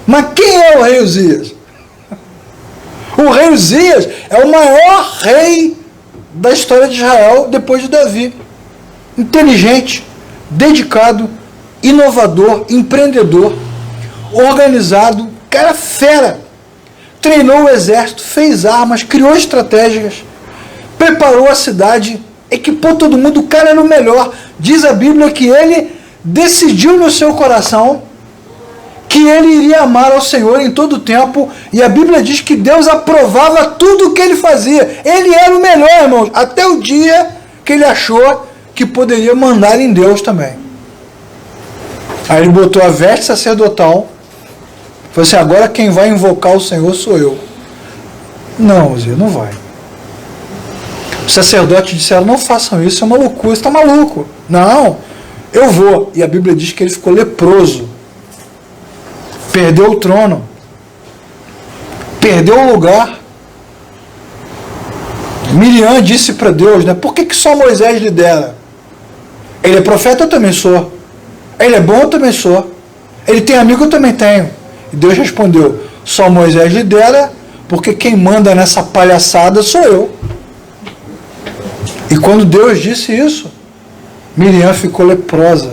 Mas quem é o rei Uzias? O rei Uzias é o maior rei da história de Israel depois de Davi. Inteligente, dedicado, inovador, empreendedor, organizado, cara fera. Treinou o exército, fez armas, criou estratégias, preparou a cidade, equipou todo mundo, o cara era o melhor. Diz a Bíblia que ele decidiu no seu coração que ele iria amar ao Senhor em todo o tempo, e a Bíblia diz que Deus aprovava tudo o que ele fazia. Ele era o melhor, irmãos, até o dia que ele achou que poderia mandar em Deus também. Aí ele botou a veste sacerdotal, falou assim: agora quem vai invocar o Senhor sou eu. Não, Zé, não vai. Os sacerdotes disseram: não façam isso, é uma loucura, você está maluco. Não, eu vou. E a Bíblia diz que ele ficou leproso, perdeu o trono, perdeu o lugar. Miriam disse para Deus, né, por que só Moisés lidera? Ele é profeta, eu também sou. Ele é bom, eu também sou. Ele tem amigo, eu também tenho. E Deus respondeu: só Moisés lidera, porque quem manda nessa palhaçada sou eu. E quando Deus disse isso, Miriam ficou leprosa.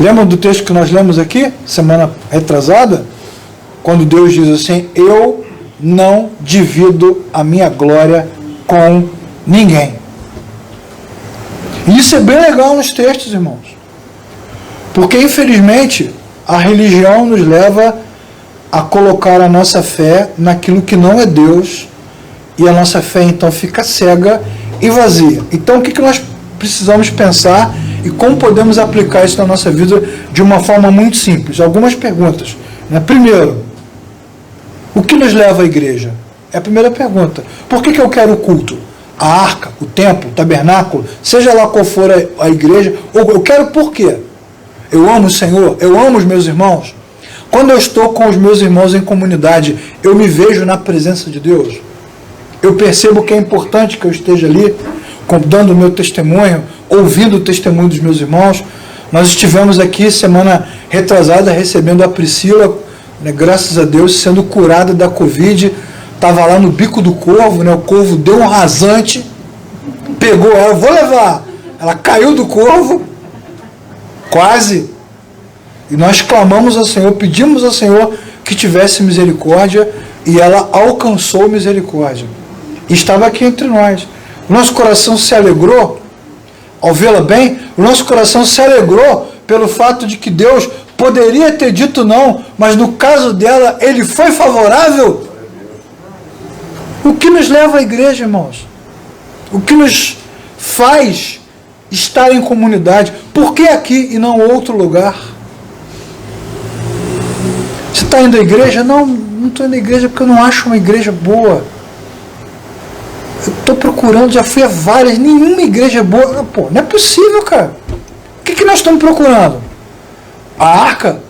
Lembram do texto que nós lemos aqui, semana retrasada? Quando Deus diz assim: eu não divido a minha glória com ninguém. E isso é bem legal nos textos, irmãos. Porque, infelizmente, a religião nos leva a colocar a nossa fé naquilo que não é Deus, e a nossa fé, então, fica cega e vazia. Então, o que nós precisamos pensar e como podemos aplicar isso na nossa vida de uma forma muito simples? Algumas perguntas. Né? Primeiro, o que nos leva à igreja? É a primeira pergunta. Por que eu quero o culto? A arca, o templo, o tabernáculo, seja lá qual for a igreja, ou eu quero por quê? Eu amo o Senhor, eu amo os meus irmãos. Quando eu estou com os meus irmãos em comunidade, eu me vejo na presença de Deus. Eu percebo que é importante que eu esteja ali, dando o meu testemunho, ouvindo o testemunho dos meus irmãos. Nós estivemos aqui semana retrasada recebendo a Priscila, né, graças a Deus, sendo curada da Covid. Estava lá no bico do corvo, né, o corvo deu um rasante, pegou ela, vou levar. Ela caiu do corvo, quase. E nós clamamos ao Senhor, pedimos ao Senhor que tivesse misericórdia, e ela alcançou misericórdia. E estava aqui entre nós. O nosso coração se alegrou ao vê-la bem. O nosso coração se alegrou pelo fato de que Deus poderia ter dito não, mas no caso dela, Ele foi favorável. O que nos leva à igreja, irmãos? O que nos faz estar em comunidade? Por que aqui e não outro lugar? Você está indo à igreja? Não, não estou indo à igreja porque eu não acho uma igreja boa. Eu estou procurando, já fui a várias, nenhuma igreja boa. Pô, não é possível, cara. O que nós estamos procurando? A arca?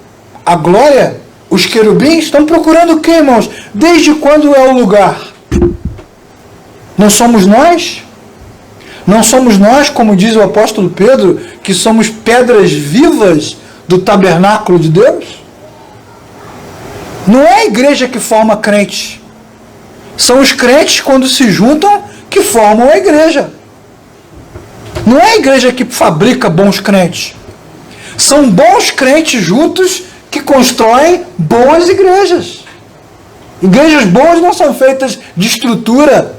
A glória? Os querubins? Estão procurando o quê, irmãos? Desde quando é o lugar? Não somos nós? Não somos nós, como diz o apóstolo Pedro, que somos pedras vivas do tabernáculo de Deus? Não é a igreja que forma crentes. São os crentes, quando se juntam, que formam a igreja. Não é a igreja que fabrica bons crentes. São bons crentes juntos que constroem boas igrejas. Igrejas boas não são feitas de estrutura,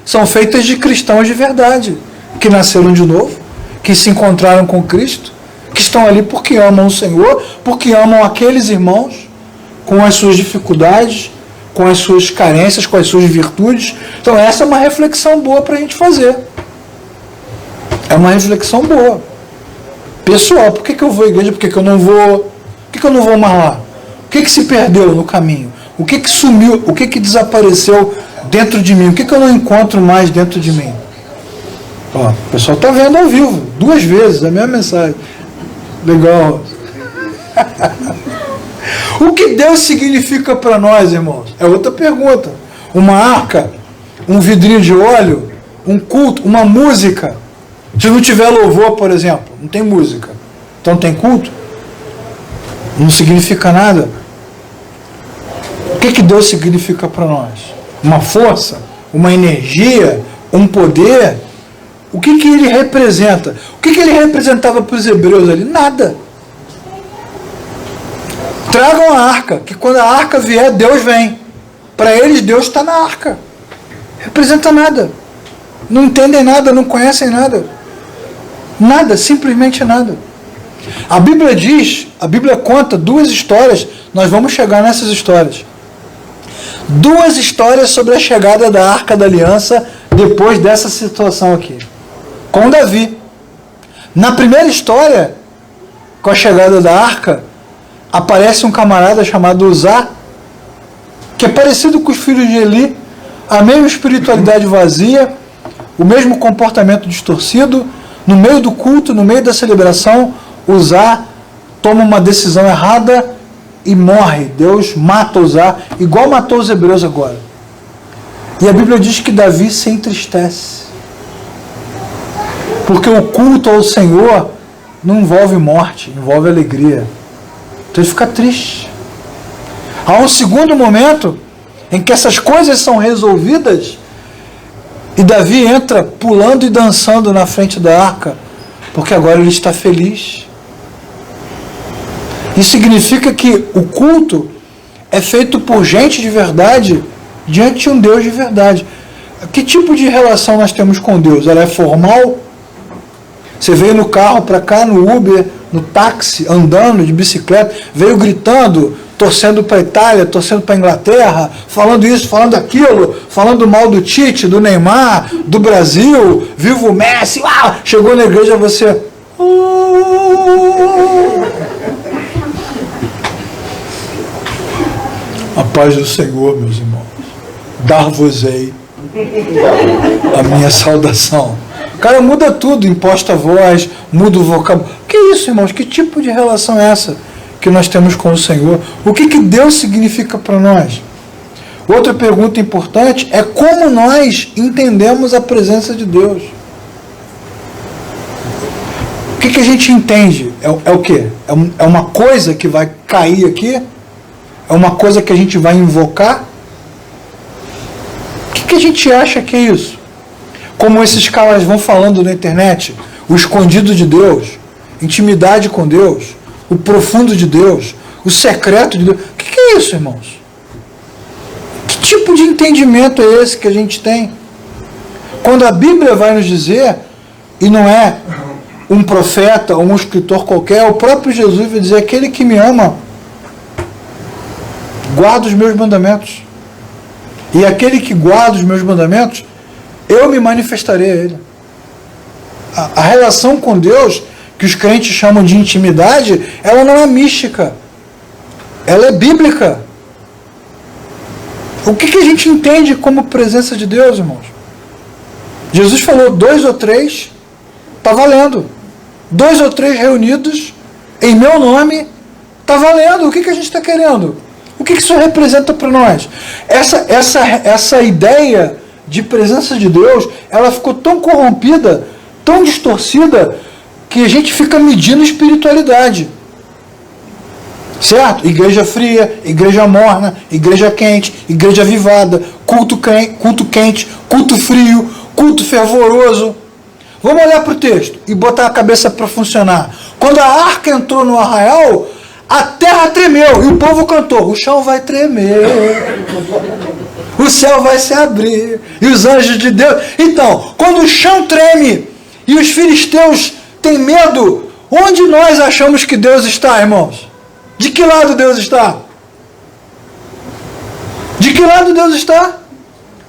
são feitas de cristãos de verdade, que nasceram de novo, que se encontraram com Cristo, que estão ali porque amam o Senhor, porque amam aqueles irmãos, com as suas dificuldades, com as suas carências, com as suas virtudes. Então essa é uma reflexão boa para a gente fazer. É uma reflexão boa. Pessoal, por que eu vou à igreja? Por que eu não vou? Por que eu não vou mais lá? O que se perdeu no caminho? O que sumiu? O que desapareceu dentro de mim? O que eu não encontro mais dentro de mim? Ó, o pessoal está vendo ao vivo, 2 vezes a mesma mensagem. Legal. O que Deus significa para nós, irmãos? É outra pergunta. Uma arca, um vidrinho de óleo, um culto, uma música. Se não tiver louvor, por exemplo, não tem música. Então tem culto? Não significa nada. O que Deus significa para nós? Uma força? Uma energia? Um poder? O que ele representa? O que ele representava para os hebreus ali? Nada. Tragam a arca, que quando a arca vier, Deus vem. Para eles, Deus está na arca. Representa nada. Não entendem nada, não conhecem nada. Nada, simplesmente nada. A Bíblia diz, a Bíblia conta 2 histórias, nós vamos chegar nessas histórias. 2 histórias sobre a chegada da Arca da Aliança depois dessa situação aqui. Com Davi. Na primeira história, com a chegada da Arca, aparece um camarada chamado Uzá, que é parecido com os filhos de Eli, a mesma espiritualidade vazia, o mesmo comportamento distorcido. No meio do culto, no meio da celebração, Uzá toma uma decisão errada e morre. Deus mata Uzá, igual matou os hebreus agora. E a Bíblia diz que Davi se entristece. Porque o culto ao Senhor não envolve morte, envolve alegria. Então ele fica triste. Há um segundo momento em que essas coisas são resolvidas e Davi entra pulando e dançando na frente da arca, porque agora ele está feliz. Isso significa que o culto é feito por gente de verdade diante de um Deus de verdade. Que tipo de relação nós temos com Deus? Ela é formal? Você veio no carro para cá, no Uber, no táxi, andando de bicicleta, veio gritando, torcendo para a Itália, torcendo para a Inglaterra, falando isso, falando aquilo, falando mal do Tite, do Neymar, do Brasil, viva o Messi, chegou na igreja você... A paz do Senhor, meus irmãos, dar-vos-ei a minha saudação. O cara muda tudo, imposta a voz, muda o vocabulário. Que isso, irmãos? Que tipo de relação é essa que nós temos com o Senhor? O que Deus significa para nós? Outra pergunta importante é como nós entendemos a presença de Deus. O que a gente entende? É o quê? É uma coisa que vai cair aqui? É uma coisa que a gente vai invocar? O que a gente acha que é isso? Como esses caras vão falando na internet, o escondido de Deus, intimidade com Deus, o profundo de Deus, o secreto de Deus. O que é isso, irmãos? Que tipo de entendimento é esse que a gente tem? Quando a Bíblia vai nos dizer, e não é um profeta ou um escritor qualquer, o próprio Jesus vai dizer, aquele que me ama, guarda os meus mandamentos. E aquele que guarda os meus mandamentos, eu me manifestarei a ele. A relação com Deus, que os crentes chamam de intimidade, ela não é mística. Ela é bíblica. O que a gente entende como presença de Deus, irmãos? Jesus falou, 2 ou 3, está valendo. 2 ou 3 reunidos, em meu nome, está valendo. O que a gente está querendo? O que isso representa para nós? Essa ideia de presença de Deus, ela ficou tão corrompida, tão distorcida, que a gente fica medindo espiritualidade. Certo? Igreja fria, igreja morna, igreja quente, igreja avivada, culto quente, culto frio, culto fervoroso. Vamos olhar para o texto e botar a cabeça para funcionar. Quando a arca entrou no arraial, a terra tremeu e o povo cantou: o chão vai tremer, o céu vai se abrir e os anjos de Deus. Então, quando o chão treme e os filisteus têm medo, onde nós achamos que Deus está, irmãos? De que lado Deus está? De que lado Deus está?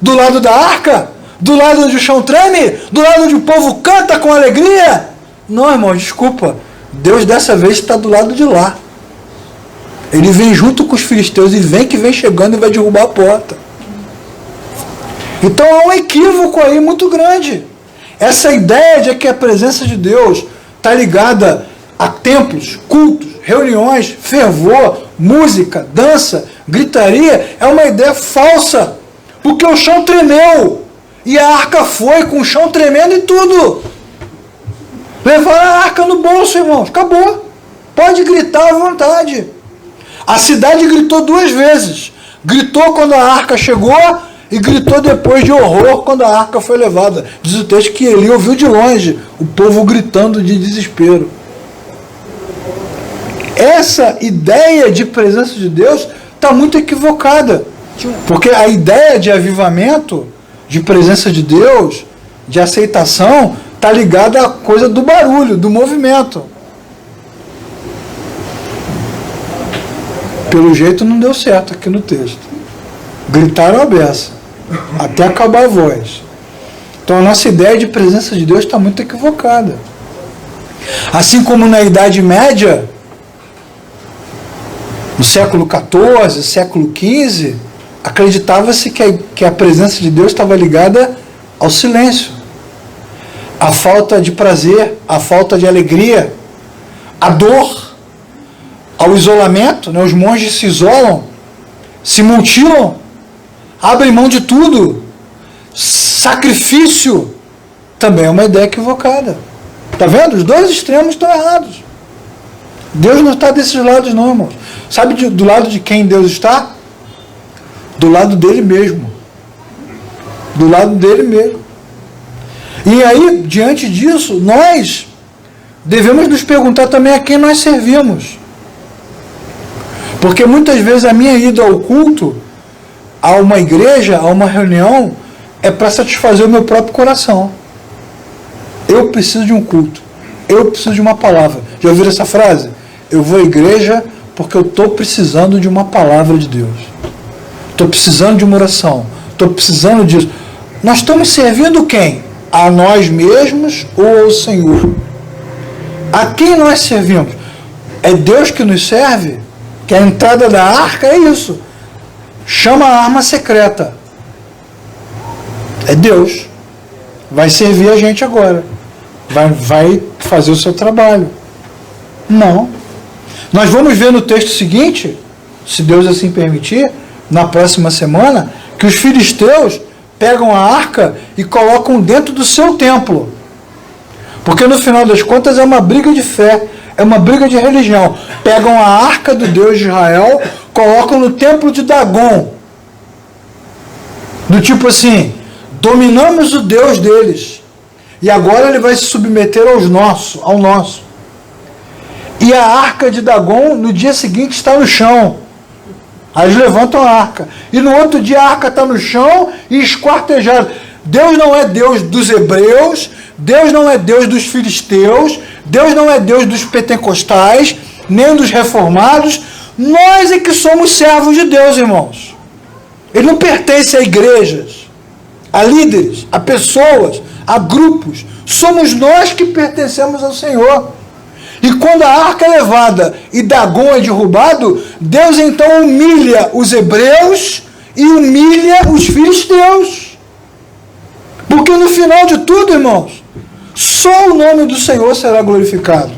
Do lado da arca? Do lado onde o chão treme? Do lado onde o povo canta com alegria? Não, irmão, desculpa. Deus dessa vez está do lado de lá. Ele vem junto com os filisteus e vem chegando e vai derrubar a porta. Então há um equívoco aí muito grande. Essa ideia de que a presença de Deus está ligada a templos, cultos, reuniões, fervor, música, dança, gritaria, é uma ideia falsa. Porque o chão tremeu. E a arca foi com o chão tremendo e tudo. Levaram a arca no bolso, irmãos. Acabou. Pode gritar à vontade. A cidade gritou 2 vezes. Gritou quando a arca chegou e gritou depois de horror quando a arca foi levada. Diz o texto que ele ouviu de longe o povo gritando de desespero. Essa ideia de presença de Deus está muito equivocada. Porque a ideia de avivamento, de presença de Deus, de aceitação, está ligada à coisa do barulho, do movimento. Pelo jeito não deu certo aqui no texto. Gritaram a beça, até acabar a voz. Então a nossa ideia de presença de Deus está muito equivocada. Assim como na Idade Média, no século XIV, século XV, acreditava-se que a presença de Deus estava ligada ao silêncio, à falta de prazer, à falta de alegria, à dor, ao isolamento, né? Os monges se isolam, se mutilam, abrem mão de tudo. Sacrifício também é uma ideia equivocada. Está vendo? Os 2 extremos estão errados. Deus não está desses lados não, irmãos. Sabe do lado de quem Deus está? Do lado dele mesmo. Do lado dele mesmo. E aí, diante disso, nós devemos nos perguntar também a quem nós servimos. Porque muitas vezes a minha ida ao culto, a uma igreja, a uma reunião, é para satisfazer o meu próprio coração. Eu preciso de um culto. Eu preciso de uma palavra. Já ouviram essa frase? Eu vou à igreja porque eu estou precisando de uma palavra de Deus. Estou precisando de uma oração. Estou precisando disso. Nós estamos servindo quem? A nós mesmos ou ao Senhor? A quem nós servimos? É Deus que nos serve? Que a entrada da arca é isso. Chama a arma secreta. É Deus. Vai servir a gente agora. Vai fazer o seu trabalho. Não. Nós vamos ver no texto seguinte, se Deus assim permitir, na próxima semana, que os filisteus pegam a arca e colocam dentro do seu templo. Porque no final das contas é uma briga de fé, é uma briga de religião. Pegam a arca do Deus de Israel, colocam no templo de Dagon. Do tipo assim, dominamos o Deus deles. E agora ele vai se submeter ao nosso. E a arca de Dagon, no dia seguinte, está no chão. Aí eles levantam a arca. E no outro dia a arca está no chão e esquartejada. Deus não é Deus dos hebreus, Deus não é Deus dos filisteus, Deus não é Deus dos pentecostais, nem dos reformados. Nós é que somos servos de Deus, irmãos. Ele não pertence a igrejas, a líderes, a pessoas, a grupos. Somos nós que pertencemos ao Senhor. E quando a arca é levada e Dagon é derrubado, Deus então humilha os hebreus e humilha os filisteus. Porque no final de tudo, irmãos, só o nome do Senhor será glorificado.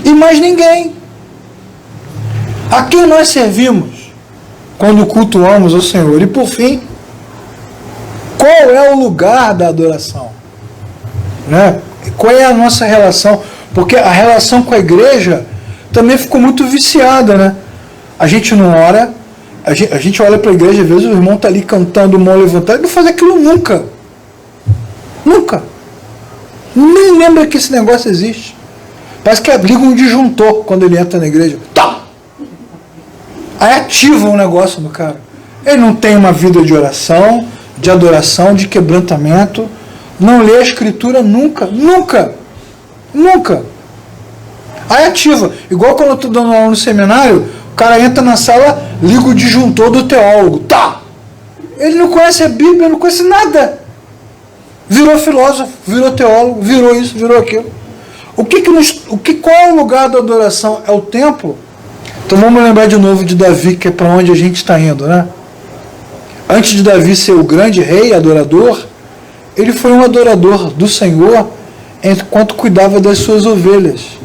E mais ninguém. A quem nós servimos quando cultuamos ao Senhor? E por fim, qual é o lugar da adoração? Né? Qual é a nossa relação? Porque a relação com a igreja também ficou muito viciada, né? A gente não ora, a gente olha para a igreja, às vezes o irmão está ali cantando, mão levantada, ele não faz aquilo nunca. Nunca. Nem lembra que esse negócio existe. Parece que liga um disjuntor quando ele entra na igreja. Tá! Aí ativa um negócio no cara. Ele não tem uma vida de oração, de adoração, de quebrantamento. Não lê a escritura nunca. Nunca. Nunca. Aí ativa. Igual quando eu estou dando aula no seminário, o cara entra na sala, liga o disjuntor do teólogo. Tá! Ele não conhece a Bíblia, não conhece nada. Virou filósofo, virou teólogo, virou isso, virou aquilo. Qual é o lugar da adoração? É o templo? Então vamos lembrar de novo de Davi, que é para onde a gente está indo, né? Antes de Davi ser o grande rei, adorador, ele foi um adorador do Senhor enquanto cuidava das suas ovelhas.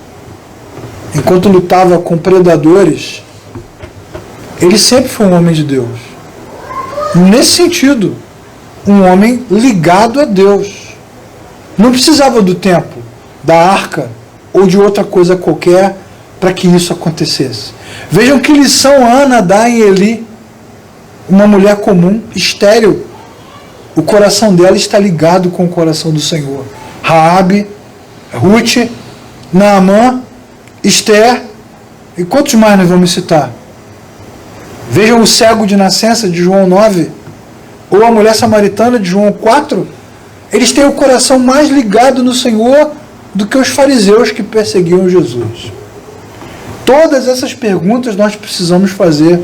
Enquanto lutava com predadores, ele sempre foi um homem de Deus. Nesse sentido, um homem ligado a Deus. Não precisava do templo, da arca ou de outra coisa qualquer para que isso acontecesse. Vejam que lição Ana dá em Eli, uma mulher comum, estéril. O coração dela está ligado com o coração do Senhor. Raabe, Ruth, Naamã, Esther, e quantos mais nós vamos citar? Vejam o cego de nascença de João 9, ou a mulher samaritana de João 4. Eles têm o coração mais ligado no Senhor do que os fariseus que perseguiam Jesus. Todas essas perguntas nós precisamos fazer,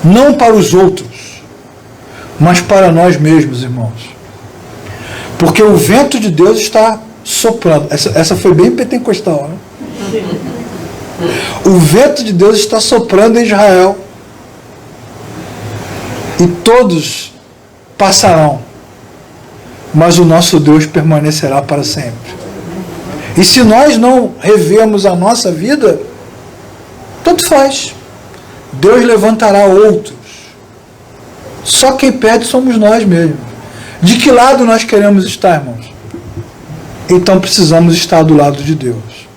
não para os outros, mas para nós mesmos, irmãos. Porque o vento de Deus está soprando. Essa foi bem pentecostal, né? O vento de Deus está soprando em Israel. E todos passarão, mas o nosso Deus permanecerá para sempre. E se nós não revermos a nossa vida, tanto faz. Deus levantará outros. Só quem perde somos nós mesmos. De que lado nós queremos estar, irmãos? Então precisamos estar do lado de Deus.